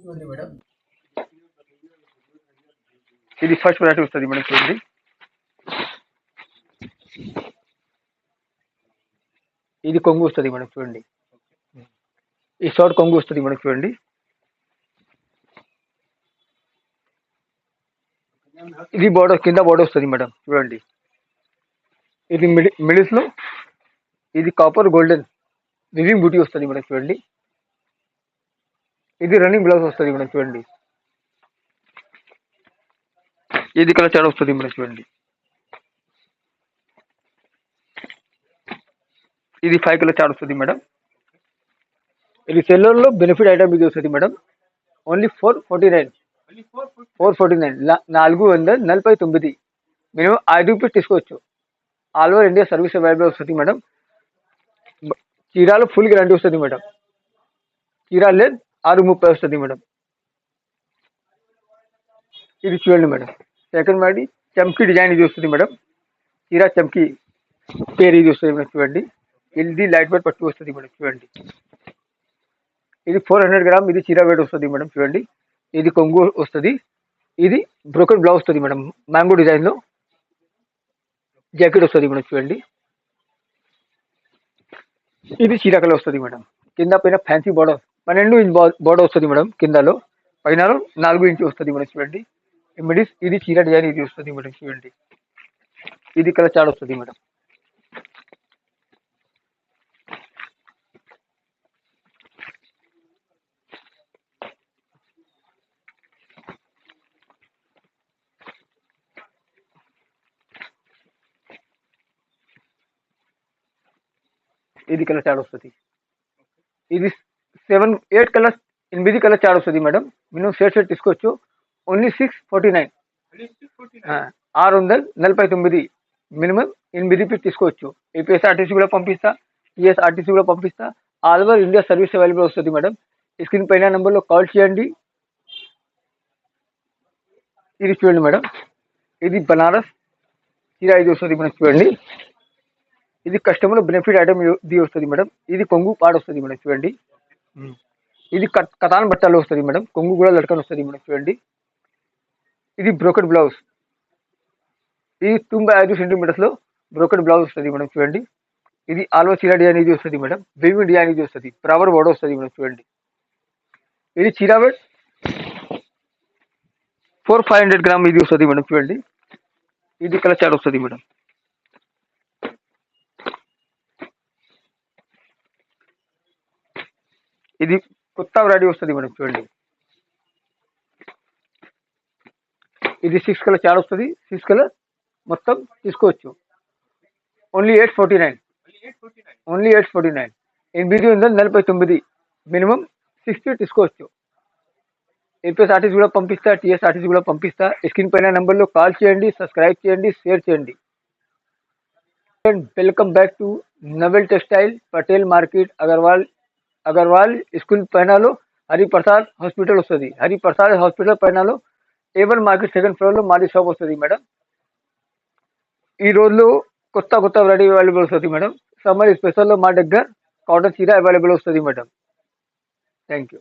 చూడండి మేడం, ఇది first variety వస్తుంది మేడం. చూడండి, ఇది కొంగు వస్తుంది మేడం. చూడండి, ఈ షార్ట్ కొంగు వస్తుంది మేడం. చూడండి, ఇది బోర్డర్ కింద బోర్డర్ వస్తుంది మేడం. చూడండి, ఇది మిడిల్స్ లో ఇది కాపర్ గోల్డెన్ వివింగ్ బూటీ వస్తుంది మేడం. చూడండి, ఇది రన్నింగ్ బ్లౌజ్ వస్తుంది మేడం. చూడండి, ఇది కలర్ చాట్ వస్తుంది మేడం. చూడండి, ఇది 5 కలర్ చాట్ వస్తుంది మేడం. ఇది సెల్లోర్లో బెనిఫిట్ ఐటమ్ ఇది వస్తుంది మేడం. ఓన్లీ 449, 449 మినిమం 5 రూపీస్ తీసుకోవచ్చు. All over India service available వస్తుంది మేడం. చీరాలో ఫుల్ గ్యారంటీ వస్తుంది మేడం. చీరా లేదు 630 వస్తుంది మేడం. ఇది చూడండి మేడం, సెకండ్ వాడి చమ్కీ డిజైన్ ఇది వస్తుంది మేడం. చీరా చమ్కీ పేరు ఇది వస్తుంది మేడం. చూడండి, ఇది లైట్ వెయిట్ పట్టు వస్తుంది మేడం. చూడండి, ఇది 400 గ్రామ్, ఇది చీరా వెయిట్ వస్తుంది మేడం. చూడండి, ఇది కొంగు వస్తుంది. ఇది బ్రోకెన్ బ్లౌజ్ వస్తుంది మేడం. మ్యాంగో డిజైన్లో జాకెట్ వస్తుంది మేడం. చూడండి, ఇది చీరా కలర్ వస్తుంది మేడం. కింద పైన ఫ్యాన్సీ బోర్డర్ 12 ఇంచ్ బోర్డర్ వస్తుంది మేడం. కిందలో పైన 4 ఇంచ్ వస్తుంది మేడం. చూడండి, మిడిస్ ఇది చీర డిజైన్ ఇది వస్తుంది మేడం. చూడండి, ఇది కలర్ చాట్ వస్తుంది మేడం. ఇది కలర్ చాట్ వస్తుంది. ఇది 8 కలర్స్ 8 కలర్ చాట్ వస్తుంది మేడం. మినిమం షేడ్ తీసుకోవచ్చు. ఓన్లీ 649, 649 మినిమం 8 రూపీస్ తీసుకోవచ్చు. ఏపీఎస్ఆర్టీసీ కూడా పంపిస్తా, టీఎస్ఆర్టీసీ కూడా పంపిస్తా. All over India service available వస్తుంది మేడం. స్క్రీన్ పైన నెంబర్లో కాల్ చేయండి. ఇది చూడండి మేడం, ఇది బనారస్ చీర ఇది వస్తుంది మేడం. చూడండి, ఇది కస్టమర్ బెనిఫిట్ ఐటమ్ ఇది వస్తుంది మేడం. ఇది కొంగు పాడు వస్తుంది మేడం. చూడండి, ఇది కతాన్ బట్టలు వస్తుంది మేడం. కొంగు కూడా లట్కన్ వస్తుంది మేడం. చూడండి, ఇది బ్రోకెడ్ బ్లౌజ్, ఇది 95 సెంటీమీటర్స్లో బ్రోకెడ్ బ్లౌజ్ వస్తుంది మేడం. చూడండి, ఇది ఆల్వా చీర డిజైన్ ఇది వస్తుంది మేడం. వేవింగ్ డిజైన్ ఇది వస్తుంది. ప్రాపర్ బోర్డర్ వస్తుంది మేడం. చూడండి, ఇది చీరా వెయిట్ 500 గ్రామ్ ఇది వస్తుంది మేడం. చూడండి, ఇది కలర్ చాట్ వస్తుంది మేడం. ఇది కొత్త వెరైటీ వస్తుంది మేడం. చూడండి, ఇది 6 కలర్ చాట్ వస్తుంది. 6 కలర్ మొత్తం తీసుకోవచ్చు. Only 849, only 849. 849 మినిమం 60 తీసుకోవచ్చు. ఏపీఎస్ఆర్టీసీ కూడా పంపిస్తా, టీఎస్ఆర్టీసీ కూడా పంపిస్తా. స్క్రీన్ పైన నెంబర్లో కాల్ చేయండి, సబ్స్క్రైబ్ చేయండి, షేర్ చేయండి. Welcome back to Novel textile, Patel market, Agarwal school పైనలో హరిప్రసాద్ హాస్పిటల్ వస్తుంది. హరిప్రసాద్ హాస్పిటల్ పైనలో A1 మార్కెట్ సెకండ్ ఫ్లోర్లో మాది షాప్ వస్తుంది మేడం. ఈ రోజులో కొత్త వెరైటీ అవైలబుల్ వస్తుంది మేడం. సమ్మర్ స్పెషల్లో మా దగ్గర కాటన్ చీర అవైలబుల్ వస్తుంది మేడం. Thank you.